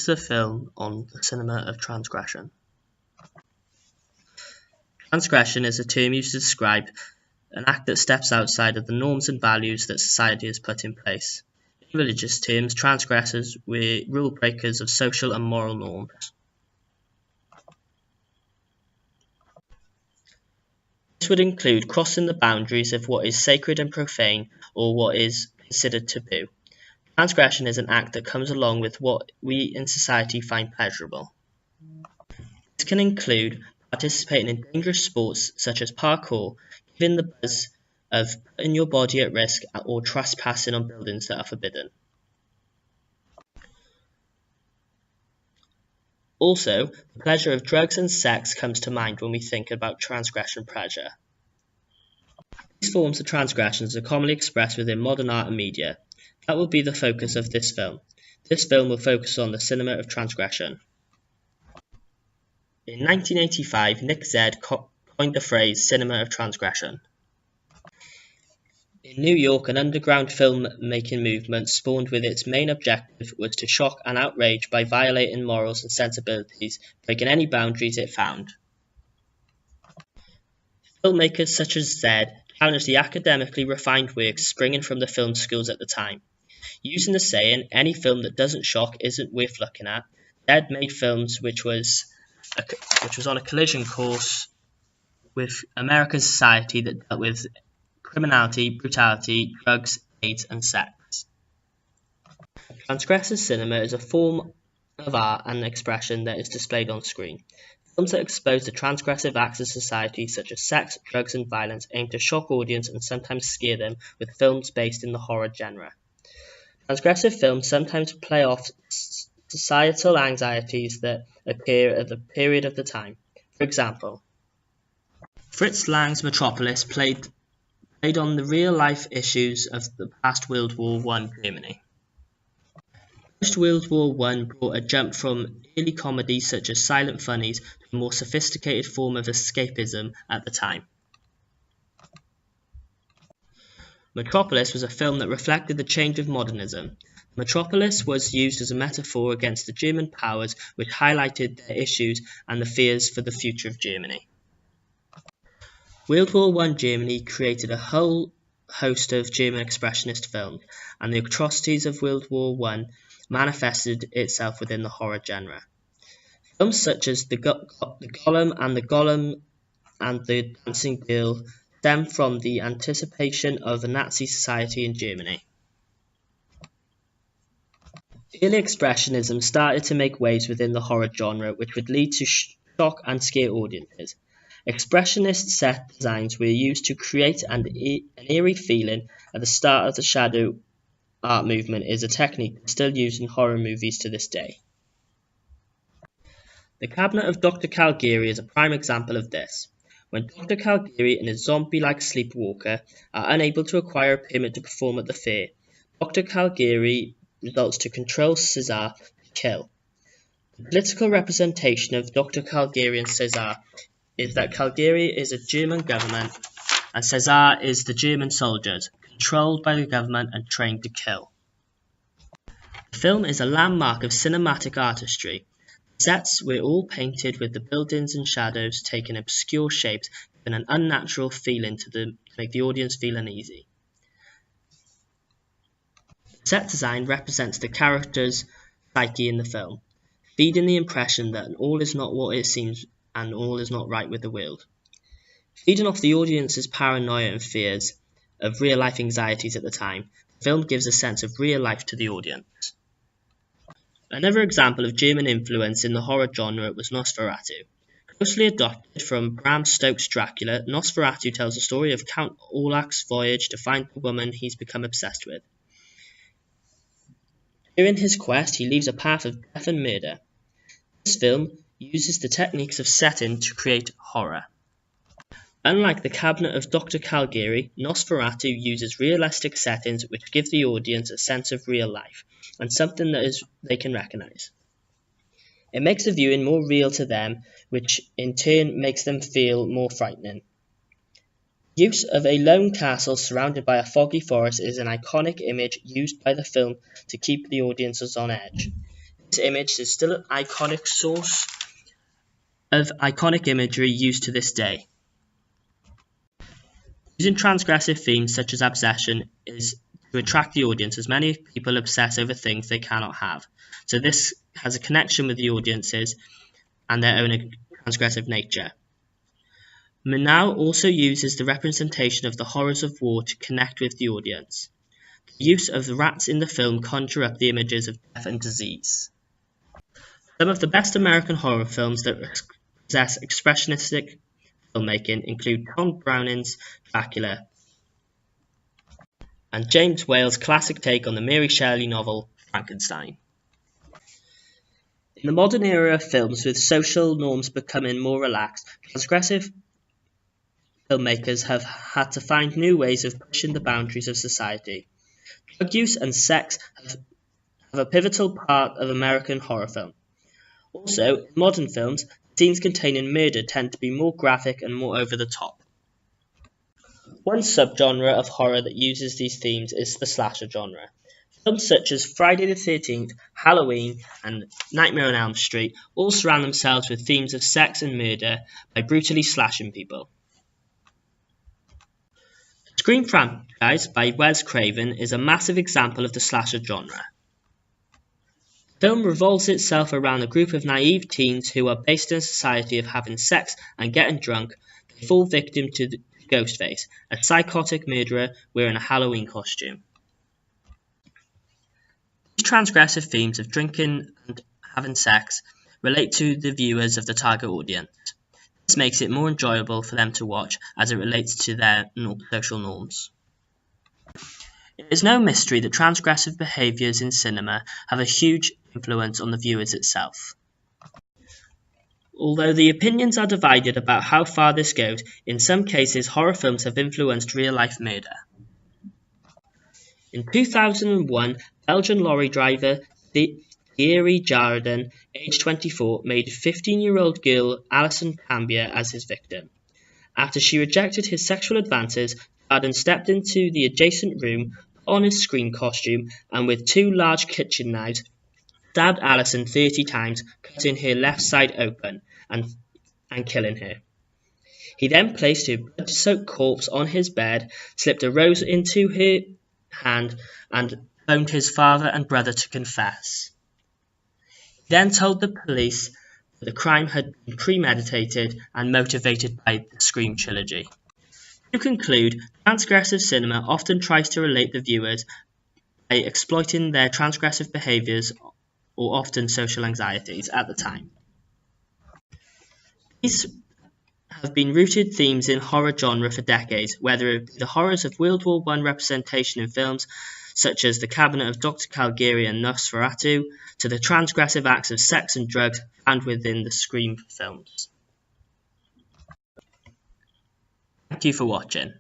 is the film on the cinema of transgression. Transgression is a term used to describe an act that steps outside of the norms and values that society has put in place. In religious terms, transgressors were rule breakers of social and moral norms. This would include crossing the boundaries of what is sacred and profane, or what is considered taboo. Transgression is an act that comes along with what we in society find pleasurable. This can include participating in dangerous sports such as parkour, giving the buzz of putting your body at risk, or trespassing on buildings that are forbidden. Also, the pleasure of drugs and sex comes to mind when we think about transgression pleasure. These forms of transgressions are commonly expressed within modern art and media. That will be the focus of this film. This film will focus on the cinema of transgression. In 1985, Nick Zedd coined the phrase cinema of transgression. In New York, an underground film-making movement spawned with its main objective was to shock and outrage by violating morals and sensibilities, breaking any boundaries it found. Filmmakers such as Zedd challenged the academically refined works springing from the film schools at the time. Using the saying, any film that doesn't shock isn't worth looking at, Zedd made films which was on a collision course with American society that dealt with criminality, brutality, drugs, AIDS, and sex. Transgressive cinema is a form of art and expression that is displayed on screen. Films that expose the transgressive acts of society, such as sex, drugs, and violence, aim to shock audience and sometimes scare them with films based in the horror genre. Transgressive films sometimes play off societal anxieties that appear at the period of the time. For example, Fritz Lang's Metropolis played on the real-life issues of the past World War I Germany. Post-World War I brought a jump from early comedies such as silent funnies to a more sophisticated form of escapism at the time. Metropolis was a film that reflected the change of modernism. Metropolis was used as a metaphor against the German powers, which highlighted their issues and the fears for the future of Germany. World War I Germany created a whole host of German expressionist films, and the atrocities of World War I manifested itself within the horror genre. Films such as The Golem and The Dancing Girl stem from the anticipation of a Nazi society in Germany. Early expressionism started to make waves within the horror genre, which would lead to shock and scare audiences. Expressionist set designs were used to create an eerie feeling at the start of the shadow art movement is a technique still used in horror movies to this day. The Cabinet of Dr. Caligari is a prime example of this. When Dr. Caligari and his zombie-like sleepwalker are unable to acquire a permit to perform at the fair, Dr. Caligari resorts to control Caesar to kill. The political representation of Dr. Caligari and Caesar is that Caligari is a German government and Caesar is the German soldiers, controlled by the government and trained to kill. The film is a landmark of cinematic artistry. The sets were all painted with the buildings and shadows taking obscure shapes, giving an unnatural feeling to make the audience feel uneasy. The set design represents the character's psyche in the film, feeding the impression that all is not what it seems and all is not right with the world. Feeding off the audience's paranoia and fears of real-life anxieties at the time, the film gives a sense of real life to the audience. Another example of German influence in the horror genre was Nosferatu. Closely adopted from Bram Stoker's Dracula, Nosferatu tells the story of Count Orlok's voyage to find the woman he's become obsessed with. During his quest, he leaves a path of death and murder. This film uses the techniques of setting to create horror. Unlike the Cabinet of Dr. Caligari, Nosferatu uses realistic settings which give the audience a sense of real life, and something that they can recognise. It makes the viewing more real to them, which in turn makes them feel more frightening. Use of a lone castle surrounded by a foggy forest is an iconic image used by the film to keep the audiences on edge. This image is still an iconic source of iconic imagery used to this day. Using transgressive themes such as obsession is to attract the audience, as many people obsess over things they cannot have. So this has a connection with the audiences and their own transgressive nature. Murnau also uses the representation of the horrors of war to connect with the audience. The use of the rats in the film conjure up the images of death and disease. Some of the best American horror films that possess expressionistic filmmaking include Tom Browning's Dracula and James Whale's classic take on the Mary Shelley novel Frankenstein. In the modern era of films with social norms becoming more relaxed, transgressive filmmakers have had to find new ways of pushing the boundaries of society. Drug use and sex have a pivotal part of American horror film. Also, in modern films, scenes containing murder tend to be more graphic and more over the top. One subgenre of horror that uses these themes is the slasher genre. Films such as Friday the 13th, Halloween, and Nightmare on Elm Street all surround themselves with themes of sex and murder by brutally slashing people. The Scream franchise by Wes Craven is a massive example of the slasher genre. The film revolves itself around a group of naive teens who are based in a society of having sex and getting drunk. They fall victim to Ghostface, a psychotic murderer wearing a Halloween costume. These transgressive themes of drinking and having sex relate to the viewers of the target audience. This makes it more enjoyable for them to watch as it relates to their social norms. It is no mystery that transgressive behaviours in cinema have a huge influence on the viewers itself. Although the opinions are divided about how far this goes, in some cases horror films have influenced real-life murder. In 2001, Belgian lorry driver Thierry Jardin, aged 24, made 15-year-old girl Alison Cambier as his victim. After she rejected his sexual advances, Jardin stepped into the adjacent room, put on his Scream costume, and with two large kitchen knives, stabbed Alison 30 times, cutting her left side open and killing her. He then placed her blood-soaked corpse on his bed, slipped a rose into her hand, and phoned his father and brother to confess. He then told the police that the crime had been premeditated and motivated by the Scream trilogy. To conclude, transgressive cinema often tries to relate the viewers by exploiting their transgressive behaviours or often social anxieties at the time. These have been rooted themes in horror genre for decades, whether it be the horrors of World War I representation in films such as The Cabinet of Dr. Caligari and Nosferatu, to the transgressive acts of sex and drugs found within the Scream films. Thank you for watching.